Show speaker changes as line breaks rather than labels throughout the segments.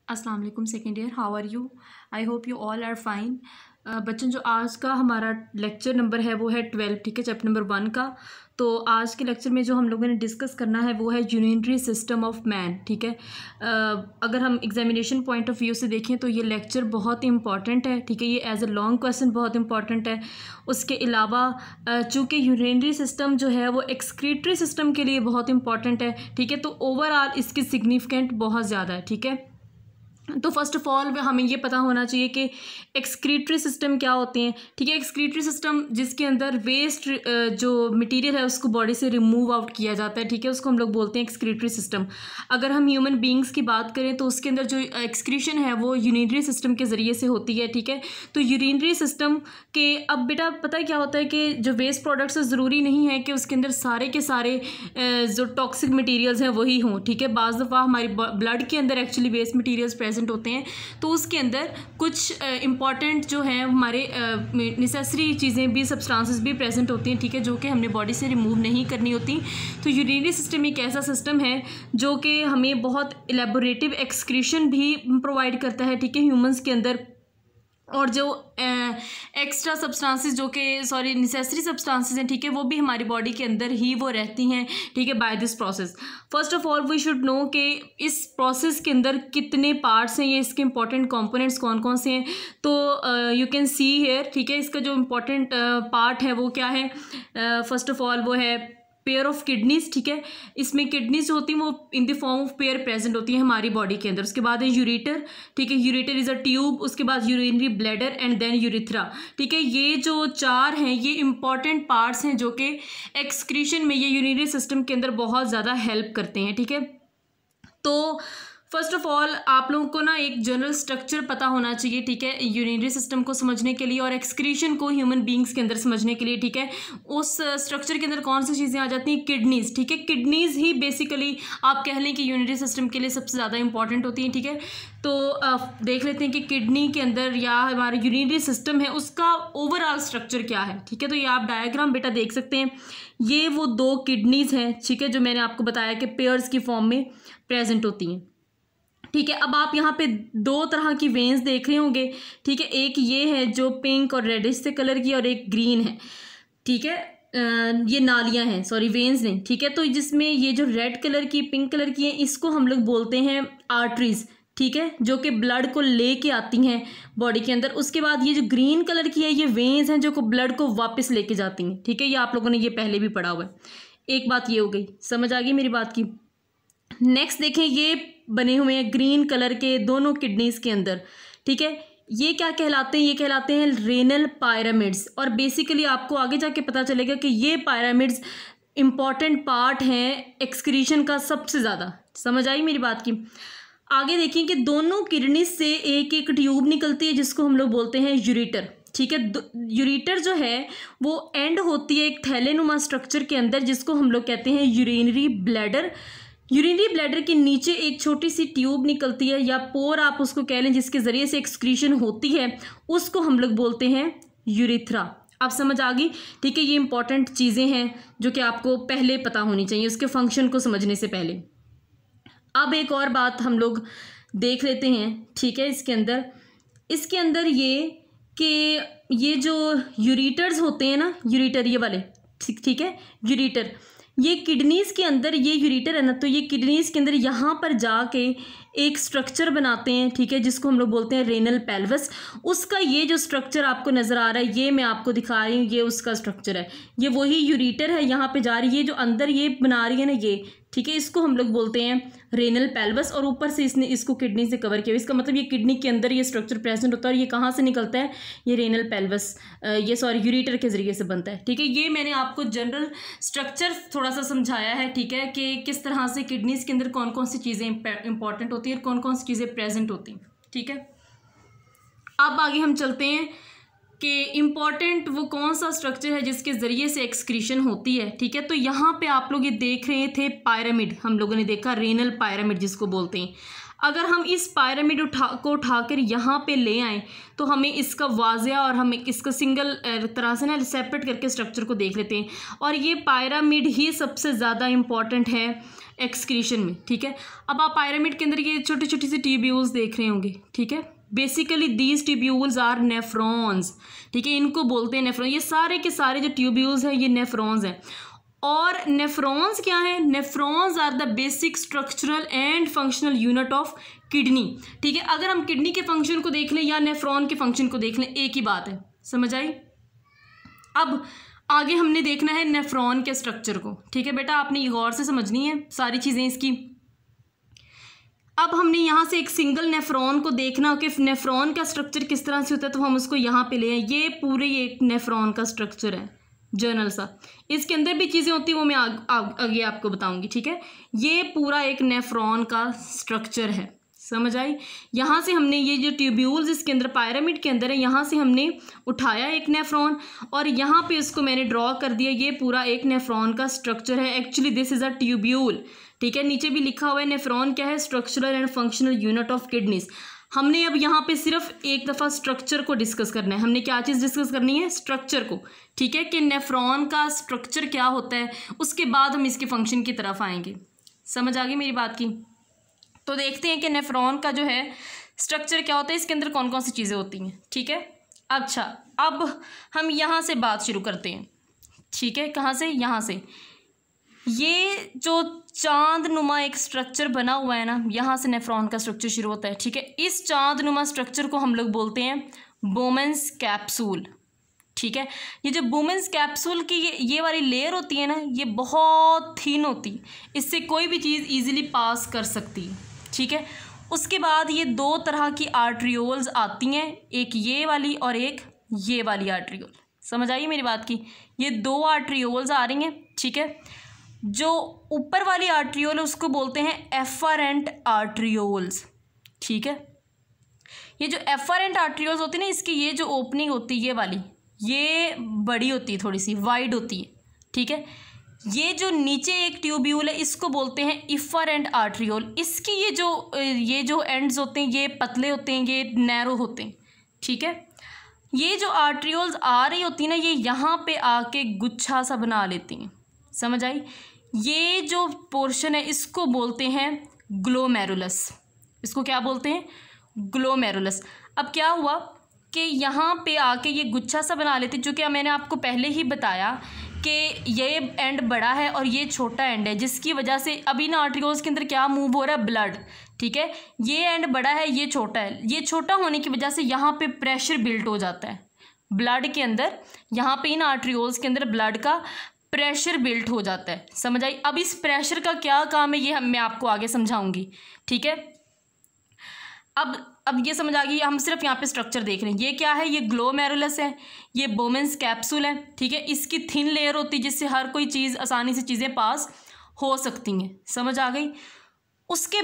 अस्सलाम वालेकुम second year, how are you? I hope you all are fine. बच्चों, जो आज का हमारा लेक्चर नंबर है वो है 12, ठीक है, चैप्टर नंबर 1 का। तो आज के लेक्चर में जो हम लोगों ने डिस्कस करना है वो है यूरिनरी सिस्टम ऑफ मैन, ठीक है। अगर हम एग्जामिनेशन पॉइंट ऑफ व्यू से देखें तो ये लेक्चर बहुत ही इंपॉर्टेंट है, ठीक है। ये एज अ लॉन्ग क्वेश्चन बहुत इंपॉर्टेंट है। उसके अलावा चूँकि यूरिनरी सिस्टम जो है वो एक्सक्रीटरी सिस्टम के लिए बहुत इंपॉर्टेंट है, ठीक है। तो ओवरऑल इसकी सिग्निफिकेंट बहुत ज़्यादा है, ठीक है। तो फर्स्ट ऑफ ऑल हमें ये पता होना चाहिए कि एक्सक्रीटरी सिस्टम क्या होते हैं, ठीक है। एक्सक्रीटरी सिस्टम जिसके अंदर वेस्ट जो मटेरियल है उसको बॉडी से रिमूव आउट किया जाता है, ठीक है, उसको हम लोग बोलते हैं एक्सक्रीटरी सिस्टम। अगर हम ह्यूमन बींग्स की बात करें तो उसके अंदर जो एक्सक्रीशन है वो यूरिनरी सिस्टम के ज़रिए से होती है, ठीक है। तो यूरिनरी सिस्टम के अब बेटा पता है क्या होता है कि जो वेस्ट प्रोडक्ट्स ज़रूरी नहीं है कि उसके अंदर सारे के सारे जो टॉक्सिक मटीरियल्स हैं वही हों, ठीक है। बाज़ दफ़ा हमारी ब्लड के अंदर एक्चुअली वेस्ट मटीरियल्स प्रेजेंट होते हैं, तो उसके अंदर कुछ इंपॉर्टेंट जो हैं हमारे नेसेसरी चीज़ें भी, सब्सटेंसेस भी प्रेजेंट होती हैं, ठीक है, जो कि हमने बॉडी से रिमूव नहीं करनी होती। तो यूरिनरी सिस्टम एक ऐसा सिस्टम है जो कि हमें बहुत इलेबोरेटिव एक्सक्रीशन भी प्रोवाइड करता है, ठीक है, ह्यूमंस के अंदर। और जो एक्स्ट्रा सब्सटेंसेस जो कि नेसेसरी सब्सटेंसेस हैं, ठीक है, वो भी हमारी बॉडी के अंदर ही वो रहती हैं, ठीक है, by this process. First of all we should know कि इस प्रोसेस के अंदर कितने पार्ट्स हैं, ये इसके इंपॉर्टेंट कंपोनेंट्स कौन कौन से हैं। तो यू कैन सी हियर, ठीक है, इसका जो इम्पोर्टेंट पार्ट है वो क्या है। फर्स्ट ऑफ ऑल वो है पेयर ऑफ किडनीज, ठीक है। इसमें किडनीज जो होती हैं वो in the form of pair present होती हैं हमारी बॉडी के अंदर। उसके बाद है यूरेटर, ठीक है, यूरेटर इज़ अ ट्यूब। उसके बाद urinary bladder and then urethra, ठीक है। ये जो चार हैं ये इंपॉर्टेंट पार्ट्स हैं जो कि एक्सक्रीशन में ये यूरिनरी सिस्टम के अंदर बहुत ज़्यादा हेल्प करते हैं, ठीक है। तो फर्स्ट ऑफ ऑल आप लोगों को ना एक जनरल स्ट्रक्चर पता होना चाहिए, ठीक है, यूरिनरी सिस्टम को समझने के लिए और एक्सक्रीशन को ह्यूमन बींग्स के अंदर समझने के लिए, ठीक है। उस स्ट्रक्चर के अंदर कौन सी चीज़ें आ जाती हैं? किडनीज, ठीक है। किडनीज ही बेसिकली आप कह लें कि यूरिनरी सिस्टम के लिए सबसे ज़्यादा इंपॉर्टेंट होती हैं, ठीक है। तो देख लेते हैं कि किडनी के अंदर या हमारा यूरिनरी सिस्टम है उसका ओवरऑल स्ट्रक्चर क्या है, ठीक है। तो ये आप डायग्राम बेटा देख सकते हैं। ये वो दो किडनीज हैं, ठीक है, जो मैंने आपको बताया कि पेयर्स की फॉर्म में प्रेजेंट होती हैं, ठीक है। अब आप यहाँ पे दो तरह की वेन्स देख रहे होंगे, ठीक है। एक ये है जो पिंक और रेडिश से कलर की और एक ग्रीन है, ठीक है। ये नालियाँ हैं, सॉरी वेन्स नहीं, ठीक है। तो जिसमें ये जो रेड कलर की, पिंक कलर की है, इसको हम लोग बोलते हैं आर्टरीज, ठीक है, जो कि ब्लड को लेके आती हैं बॉडी के अंदर। उसके बाद ये जो ग्रीन कलर की है ये वेन्स हैं जो को ब्लड को वापस लेके जाती हैं, ठीक है। ये आप लोगों ने ये पहले भी पढ़ा हुआ है। एक बात ये हो गई, समझ आ गई मेरी बात की। नेक्स्ट देखें, ये बने हुए हैं ग्रीन कलर के दोनों किडनीज के अंदर, ठीक है। ये क्या कहलाते हैं? ये कहलाते हैं रेनल पायरामिड्स। और बेसिकली आपको आगे जाके पता चलेगा कि ये पायरामिड्स इंपॉर्टेंट पार्ट हैं एक्सक्रीशन का सबसे ज़्यादा। समझ आई मेरी बात की? आगे देखिए कि दोनों किडनी से एक एक ट्यूब निकलती है जिसको हम लोग बोलते हैं यूरेटर, ठीक है। यूरेटर जो है वो एंड होती है एक थैलेनुमा स्ट्रक्चर के अंदर जिसको हम लोग कहते हैं यूरिनरी ब्लैडर। यूरिनरी ब्लैडर के नीचे एक छोटी सी ट्यूब निकलती है या पोर आप उसको कह लें, जिसके ज़रिए से एक्सक्रीशन होती है, उसको हम लोग बोलते हैं यूरिथ्रा। आप समझ आ गई, ठीक है। ये इंपॉर्टेंट चीज़ें हैं जो कि आपको पहले पता होनी चाहिए उसके फंक्शन को समझने से पहले। अब एक और बात हम लोग देख लेते हैं, ठीक है। इसके अंदर ये कि ये जो यूरेटर्स होते हैं ना, यूरेटर ये वाले, ठीक है, यूरेटर, ये किडनीज के अंदर ये यूरेटर है ना, तो ये किडनीज के अंदर यहाँ पर जाके एक स्ट्रक्चर बनाते हैं, ठीक है, जिसको हम लोग बोलते हैं रेनल पेल्वस। उसका ये जो स्ट्रक्चर आपको नज़र आ रहा है ये मैं आपको दिखा रही हूँ, ये उसका स्ट्रक्चर है। ये वही यूरेटर है, यहाँ पे जा रही है, जो अंदर ये बना रही है ना ये, ठीक है, इसको हम लोग बोलते हैं रेनल पेल्वस। और ऊपर से इसने इसको किडनी से कवर किया। इसका मतलब ये किडनी के अंदर ये स्ट्रक्चर प्रेजेंट होता है और ये कहाँ से निकलता है? ये रेनल पेल्वस यूरेटर के ज़रिए से बनता है, ठीक है। ये मैंने आपको जनरल स्ट्रक्चर थोड़ा सा समझाया है, ठीक है, कि किस तरह से किडनीज के अंदर कौन कौन सी चीज़ें इंपॉर्टेंट होती है और कौन कौन सी चीज़ें प्रेजेंट होती हैं, ठीक है। अब आगे हम चलते हैं कि इम्पॉर्टेंट वो कौन सा स्ट्रक्चर है जिसके ज़रिए से एक्सक्रीशन होती है, ठीक है। तो यहाँ पे आप लोग ये देख रहे थे पायरामिड, हम लोगों ने देखा रेनल पायरामिड जिसको बोलते हैं। अगर हम इस पिरामिड को उठाकर यहाँ पे ले आएँ तो हमें इसका वाजिया और हमें इसका सिंगल तरह से ना सेपरेट करके स्ट्रक्चर को देख लेते हैं। और ये पिरामिड ही सबसे ज़्यादा इम्पॉर्टेंट है एक्सक्रीशन में, ठीक है। अब आप पिरामिड के अंदर ये छोटी छोटी सी ट्यूब्यूल्स देख रहे होंगे, ठीक है। Basically these tubules are nephrons, ठीक है, इनको बोलते हैं नेफ्रॉन। ये सारे के सारे जो ट्यूब्यूल्स हैं ये नेफ्रॉन्स हैं। और नेफ्रॉन्स क्या है? Nephrons are the basic structural and functional unit of kidney, ठीक है। अगर हम किडनी के फंक्शन को देख लें या नेफ्रॉन के फंक्शन को देख लें, एक ही बात है, समझ आई। अब आगे हमने देखना है नेफ्रॉन के स्ट्रक्चर को, ठीक है बेटा, आपने गौर से समझनी है सारी चीज़ें इसकी। अब हमने यहाँ से एक सिंगल नेफ्रॉन को देखना हो कि नेफ्रॉन का स्ट्रक्चर किस तरह से होता है, तो हम उसको यहाँ पे ले आए। ये पूरे एक नेफ्रॉन का स्ट्रक्चर है, जर्नल सा। इसके अंदर भी चीज़ें होती हैं, वो मैं आगे आपको बताऊंगी, ठीक है। ये पूरा एक नेफ्रॉन का स्ट्रक्चर है, समझ आई। यहाँ से हमने ये जो ट्यूब्यूल्स इसके अंदर पिरामिड के अंदर है, यहाँ से हमने उठाया एक नेफ्रॉन और यहाँ पे इसको मैंने ड्रॉ कर दिया। ये पूरा एक नेफ्रॉन का स्ट्रक्चर है। Actually this is a tubule, ठीक है। नीचे भी लिखा हुआ है नेफ्रॉन क्या है? Structural and functional unit of kidneys. हमने अब यहाँ पे सिर्फ एक दफ़ा स्ट्रक्चर को डिस्कस करना है। हमने क्या चीज़ डिस्कस करनी है? स्ट्रक्चर को, ठीक है, कि नेफ्रॉन का स्ट्रक्चर क्या होता है। उसके बाद हम इसके फंक्शन की तरफ आएंगे। समझ आ गई मेरी बात की? तो देखते हैं कि नेफ्रॉन का जो है स्ट्रक्चर क्या होता है, इसके अंदर कौन कौन सी चीज़ें होती हैं, ठीक है। अच्छा, अब हम यहाँ से बात शुरू करते हैं, ठीक है। कहाँ से? यहाँ से। ये जो चांद नुमा एक स्ट्रक्चर बना हुआ है ना, यहाँ से नेफ्रॉन का स्ट्रक्चर शुरू होता है, ठीक है। इस चांद नुमा स्ट्रक्चर को हम लोग बोलते हैं बोमेन्स कैप्सूल, ठीक है। ये जो बोमेन्स कैप्सूल की ये वाली लेयर होती है ना, ये बहुत थिन होती है, इससे कोई भी चीज़ ईजिली पास कर सकती है, ठीक है। उसके बाद ये दो तरह की आर्ट्रियोल्स आती हैं, एक ये वाली और एक ये वाली आर्ट्रियोल। समझ आई मेरी बात की? ये दो आर्ट्रियोल्स आ रही हैं, ठीक है। जो ऊपर वाली आर्ट्रियोल है उसको बोलते हैं एफरेंट आर्ट्रियोल्स, ठीक है। ये जो एफरेंट आर्ट्रियोल्स होती है ना, इसकी ये जो ओपनिंग होती है ये वाली, ये बड़ी होती है, थोड़ी सी वाइड होती है, ठीक है। ये जो नीचे एक ट्यूब्यूल है इसको बोलते हैं इफरेंट आर्ट्रियोल। इसकी ये जो एंड्स होते हैं ये पतले होते हैं, ये नैरो होते हैं, ठीक है। ये जो आर्ट्रियोल्स आ रही होती है ना, ये यहाँ पे आके गुच्छा सा बना लेती हैं, समझ आई। ये जो पोर्शन है इसको बोलते हैं ग्लोमेरुलस। इसको क्या बोलते हैं? ग्लोमेरुलस। अब क्या हुआ कि यहाँ पे आके ये गुच्छा सा बना लेते, जो कि मैंने आपको पहले ही बताया कि ये एंड बड़ा है और ये छोटा एंड है, जिसकी वजह से अभी ना आर्ट्रियोल्स के अंदर क्या मूव हो रहा है? ब्लड, ठीक है। ये एंड बड़ा है, ये छोटा है। ये छोटा होने की वजह से यहाँ पे प्रेशर बिल्ट हो जाता है ब्लड के अंदर। यहाँ पे इन आर्ट्रियोल्स के अंदर ब्लड का प्रेशर बिल्ट हो जाता है, समझ आई। अब इस प्रेशर का क्या काम है ये मैं आपको आगे समझाऊंगी, ठीक है। अब ये समझ आ गई। हम सिर्फ यहाँ पे स्ट्रक्चर देख रहे हैं। ये क्या है? ये ग्लोमेरुलस है, ये बोमेन्स कैप्सूल है, ठीक है। इसकी थिन लेयर होती है जिससे हर कोई चीज़ आसानी से चीज़ें पास हो सकती हैं, समझ आ गई। उसके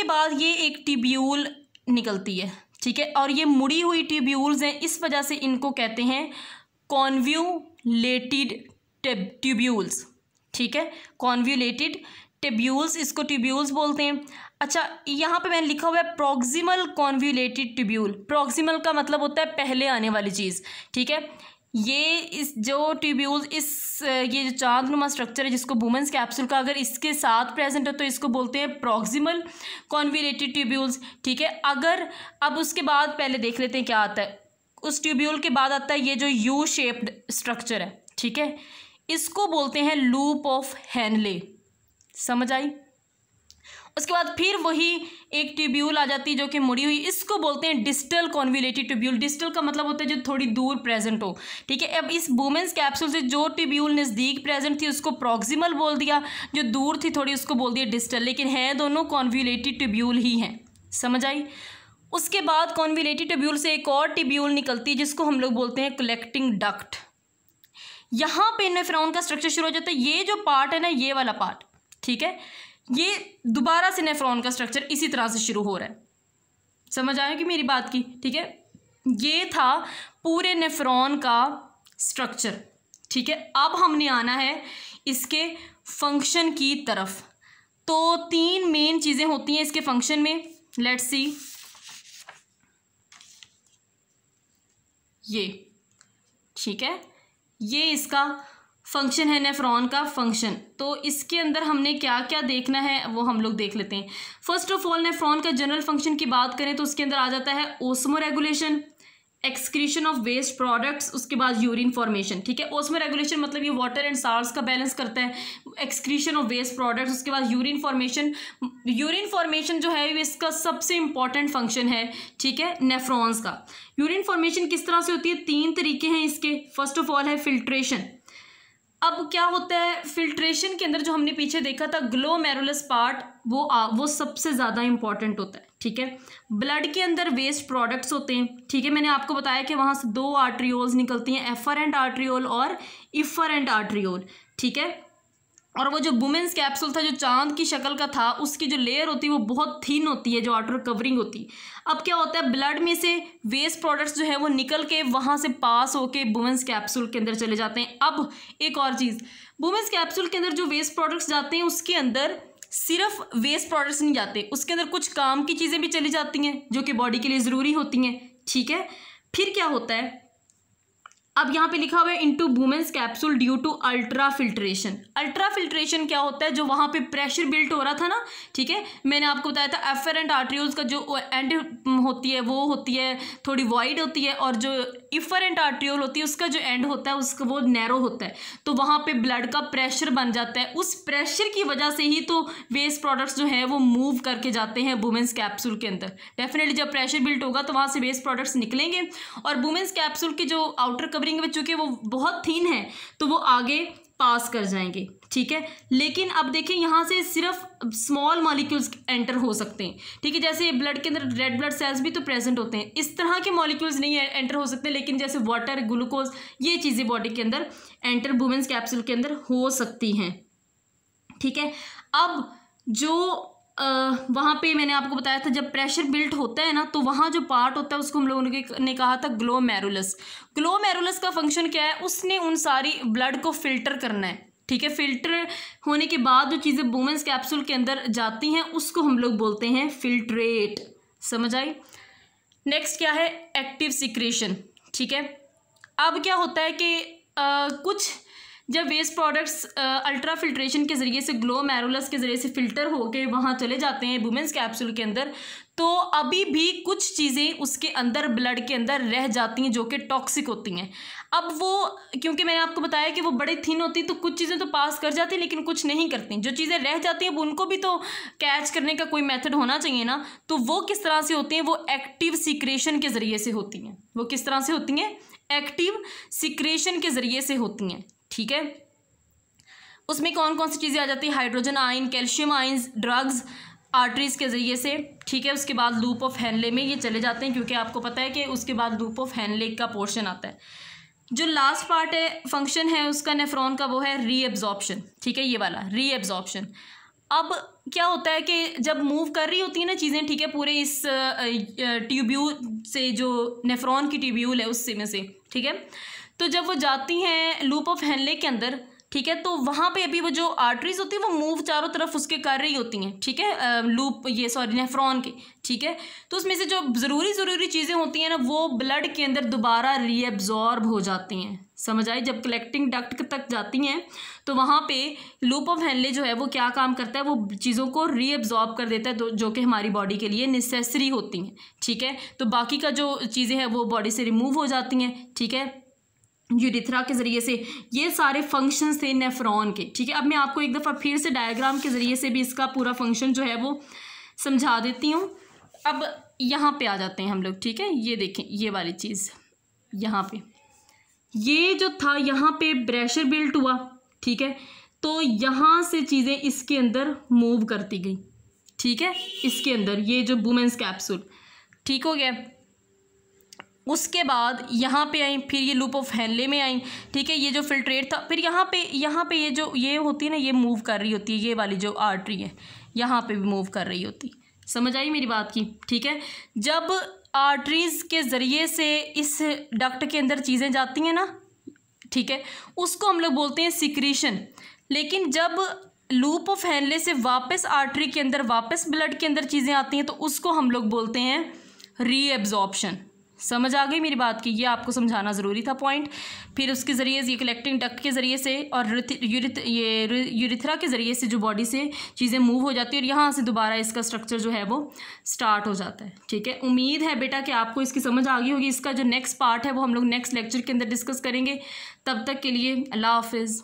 बाद ये एक ट्यूब्यूल निकलती है, ठीक है। और ये मुड़ी हुई ट्यूब्यूल्स हैं, इस वजह से इनको कहते हैं कॉन्व्यूलेटेड ट्यूब्यूल्स, ठीक है। कॉन्व्यूलेटेड ट्यूब्यूल्स, इसको ट्यूब्यूल्स बोलते हैं। अच्छा, यहाँ पे मैंने लिखा हुआ है प्रॉक्सिमल कॉन्व्यूलेटेड ट्यूब्यूल। प्रॉक्सिमल का मतलब होता है पहले आने वाली चीज़, ठीक है। ये इस जो ट्यूब्यूल्स ये जो चांदनुमा स्ट्रक्चर है जिसको बोमेन्स कैप्सूल का अगर इसके साथ प्रेजेंट है तो इसको बोलते हैं प्रॉक्सिमल कॉन्व्यूलेटेड ट्यूब्यूल्स, ठीक है। अगर अब उसके बाद पहले देख लेते हैं क्या आता है। उस ट्यूब्यूल के बाद आता है ये जो यू शेप्ड स्ट्रक्चर है, ठीक है। इसको बोलते हैं लूप ऑफ हेनले, समझ आई। उसके बाद फिर वही एक ट्यूब्यूल आ जाती है जो कि मुड़ी हुई, इसको बोलते हैं डिस्टल कॉन्व्यूलेटेड ट्यूब्यूल। डिस्टल का मतलब होता है जो थोड़ी दूर प्रेजेंट हो, ठीक है। अब इस बोमेन्स कैप्सूल से जो ट्यूब्यूल नज़दीक प्रेजेंट थी उसको प्रॉक्सिमल बोल दिया, जो दूर थी थोड़ी उसको बोल दिया डिस्टल, लेकिन है दोनों कॉन्व्यूलेटेड ट्यूब्यूल ही हैं, समझ आई। उसके बाद कॉन्व्यूलेटेड ट्यूब्यूल से एक और ट्यूब्यूल निकलती है जिसको हम लोग बोलते हैं कलेक्टिंग डक्ट। यहाँ पे नेफ्रॉन का स्ट्रक्चर शुरू हो जाता है। ये जो पार्ट है ना, ये वाला पार्ट, ठीक है, ये दोबारा से नेफ्रॉन का स्ट्रक्चर इसी तरह से शुरू हो रहा है, समझ आएगी मेरी बात की, ठीक है। ये था पूरे नेफ्रॉन का स्ट्रक्चर, ठीक है। अब हमने आना है इसके फंक्शन की तरफ। तो 3 मेन चीज़ें होती हैं इसके फंक्शन में। लेट्स सी, ये ठीक है, ये इसका फंक्शन है, नेफ्रॉन का फंक्शन। तो इसके अंदर हमने क्या क्या देखना है वो हम लोग देख लेते हैं। फर्स्ट ऑफ ऑल, नेफ्रॉन का जनरल फंक्शन की बात करें तो उसके अंदर आ जाता है osmoregulation, excretion of waste products, उसके बाद यूरिन फॉर्मेशन। ठीक है, ओस्मो रेगुलेशन मतलब ये वाटर एंड साल्ट्स का बैलेंस करता है, एक्सक्रीशन ऑफ वेस्ट प्रोडक्ट्स, उसके बाद यूरिन फॉर्मेशन। यूरिन फॉर्मेशन जो है इसका सबसे इंपॉर्टेंट फंक्शन है, ठीक है, नेफ्रॉन्स का। यूरिन फॉर्मेशन किस तरह से होती है, 3 तरीके हैं इसके। फर्स्ट ऑफ ऑल है फिल्ट्रेशन। अब क्या होता है फिल्ट्रेशन के अंदर, जो हमने पीछे देखा था ग्लोमेरुलस पार्ट, वो सबसे ज़्यादा इंपॉर्टेंट होता है। ठीक है, ब्लड के अंदर वेस्ट प्रोडक्ट्स होते हैं। ठीक है, मैंने आपको बताया कि वहाँ से 2 आर्ट्रियोल्स निकलती हैं, एफरेंट आर्ट्रियोल और इफरेंट आर्ट्रियोल। ठीक है, और वो जो वुमेन्स कैप्सूल था जो चांद की शक्ल का था, उसकी जो लेयर होती है वो बहुत थिन होती है, जो आउटर कवरिंग होती है। अब क्या होता है, ब्लड में से वेस्ट प्रोडक्ट्स जो है वो निकल के वहाँ से पास होके वुमेन्स कैप्सूल के अंदर चले जाते हैं। अब एक और चीज़, वुमेन्स कैप्सूल के अंदर जो वेस्ट प्रोडक्ट्स जाते हैं उसके अंदर सिर्फ वेस्ट प्रोडक्ट्स नहीं जाते, उसके अंदर कुछ काम की चीज़ें भी चली जाती हैं जो कि बॉडी के लिए ज़रूरी होती हैं। ठीक है, फिर क्या होता है, अब यहाँ पे लिखा हुआ है into Bowman's capsule due to ultrafiltration. Ultrafiltration क्या होता है, जो वहाँ पे प्रेशर बिल्ट हो रहा था ना, ठीक है, मैंने आपको बताया था एफरेंट आर्ट्रियोल्स का जो एंड होती है वो होती है थोड़ी वाइड होती है, और जो इफरेंट आर्ट्रियोल होती है उसका जो एंड होता है उसका वो नैरो होता है। तो वहाँ पे ब्लड का प्रेशर बन जाता है, उस प्रेशर की वजह से ही तो वेस्ट प्रोडक्ट्स जो है वो मूव करके जाते हैं वुमेन्स कैप्सूल के अंदर। डेफिनेटली जब प्रेशर बिल्ट होगा तो वहाँ से वेस्ट प्रोडक्ट्स निकलेंगे, और वुमेन्स कैप्सूल की जो आउटर कवरिंग में चूंकि वो बहुत थिन है तो वो आगे पास कर जाएंगे। ठीक है, लेकिन अब देखिए यहाँ से सिर्फ स्मॉल मॉलिक्यूल्स एंटर हो सकते हैं। ठीक है, जैसे ब्लड के अंदर रेड ब्लड सेल्स भी तो प्रेजेंट होते हैं, इस तरह के मॉलिक्यूल्स नहीं एंटर हो सकते, लेकिन जैसे वाटर, ग्लूकोज, ये चीज़ें बॉडी के अंदर एंटर वुमेन्स कैप्सूल के अंदर हो सकती हैं। ठीक है, अब जो वहाँ पे मैंने आपको बताया था जब प्रेशर बिल्ट होता है ना, तो वहाँ जो पार्ट होता है उसको हम लोगों ने कहा था ग्लोमेरुलस। ग्लोमेरुलस का फंक्शन क्या है, उसने उन सारी ब्लड को फिल्टर करना है। ठीक है, फिल्टर होने के बाद जो चीज़ें वुमेन्स कैप्सूल के अंदर जाती हैं उसको हम लोग बोलते हैं फिल्ट्रेट। समझ आई। नेक्स्ट क्या है, एक्टिव सिक्रेशन। ठीक है, अब क्या होता है कि कुछ जब वेस्ट प्रोडक्ट्स अल्ट्रा फिल्ट्रेशन के ज़रिए से ग्लोमेरुलस के ज़रिए से फ़िल्टर होके वहाँ चले जाते हैं वुमेन्स कैप्सूल के अंदर, तो अभी भी कुछ चीज़ें उसके अंदर ब्लड के अंदर रह जाती हैं जो कि टॉक्सिक होती हैं। अब वो, क्योंकि मैंने आपको बताया कि वो बड़ी थिन होती, तो कुछ चीज़ें तो पास कर जाती हैं लेकिन कुछ नहीं करती। जो चीज़ें रह जाती हैं उनको भी तो कैच करने का कोई मेथड होना चाहिए ना। तो वो किस तरह से होती हैं, वो एक्टिव सिक्रेशन के ज़रिए से होती हैं। वो किस तरह से होती हैं, एक्टिव सिक्रेशन के ज़रिए से होती हैं। ठीक है, उसमें कौन कौन सी चीज़ें आ जाती है, hydrogen ion, calcium ions, drugs arteries के ज़रिए से। ठीक है, उसके बाद लूप ऑफ हेनले में ये चले जाते हैं, क्योंकि आपको पता है कि उसके बाद लूप ऑफ हेनले का पोर्शन आता है। जो लास्ट पार्ट है, फंक्शन है उसका नेफ्रॉन का, वो है रीएब्जॉर्प्शन। ठीक है, ये वाला रीएब्जॉर्प्शन। अब क्या होता है कि जब मूव कर रही होती है ना चीज़ें, ठीक है, पूरे इस ट्यूब्यूल से, जो नेफ्रॉन की ट्यूब्यूल है उससे में से, ठीक है, तो जब वो जाती हैं लूप ऑफ हेनले के अंदर, ठीक है, तो वहाँ पे अभी वो जो आर्टरीज होती है वो मूव चारों तरफ उसके कर रही होती हैं। ठीक है, नेफ्रॉन के। ठीक है, तो उसमें से जो ज़रूरी चीज़ें होती हैं ना, वो ब्लड के अंदर दोबारा रीएब्जॉर्ब हो जाती हैं। समझ आई। जब कलेक्टिंग डक्ट तक जाती हैं तो वहाँ पे लूप ऑफ हेनले जो है वो क्या काम करता है, वो चीज़ों को रीएब्जॉर्ब कर देता है, जो कि हमारी बॉडी के लिए नेसेसरी होती हैं। ठीक है, तो बाकी का जो चीज़ें हैं वो बॉडी से रिमूव हो जाती हैं। ठीक है, यूरिथ्रा के ज़रिए से। ये सारे फंक्शंस थे नेफ्रॉन के। ठीक है, अब मैं आपको एक दफ़ा फिर से डायग्राम के ज़रिए से भी इसका पूरा फंक्शन जो है वो समझा देती हूँ। अब यहाँ पे आ जाते हैं हम लोग। ठीक है, ये देखें, ये वाली चीज़ यहाँ पे, ये जो था यहाँ पे प्रेशर बिल्ट हुआ। ठीक है, तो यहाँ से चीज़ें इसके अंदर मूव करती गई। ठीक है, इसके अंदर ये जो वुमेन्स कैप्सूल, ठीक हो गया। उसके बाद यहाँ पे आई, फिर ये लूप ऑफ हेनले में आई। ठीक है, ये जो फिल्ट्रेट था, फिर यहाँ पे ये होती है ना, ये मूव कर रही होती है, ये वाली जो आर्टरी है यहाँ पे भी मूव कर रही होती। समझ आई मेरी बात की। ठीक है, जब आर्टरीज के ज़रिए से इस डक्ट के अंदर चीज़ें जाती हैं ना, ठीक है, उसको हम लोग बोलते हैं सिक्रीशन। लेकिन जब लूप ऑफ हेनले से वापस आर्टरी के अंदर वापस ब्लड के अंदर चीज़ें आती हैं तो उसको हम लोग बोलते हैं रीएब्जॉर्प्शन। समझ आ गई मेरी बात की, ये आपको समझाना ज़रूरी था पॉइंट। फिर उसके ज़रिए ये कलेक्टिंग डक्ट के ज़रिए से और यूरिथ्रा के ज़रिए से जो बॉडी से चीज़ें मूव हो जाती है और यहाँ से दोबारा इसका स्ट्रक्चर जो है वो स्टार्ट हो जाता है। ठीक है, उम्मीद है बेटा कि आपको इसकी समझ आ गई होगी। इसका जो नेक्स्ट पार्ट है वो हम लोग नेक्स्ट लेक्चर के अंदर डिस्कस करेंगे। तब तक के लिए अल्लाह हाफिज़।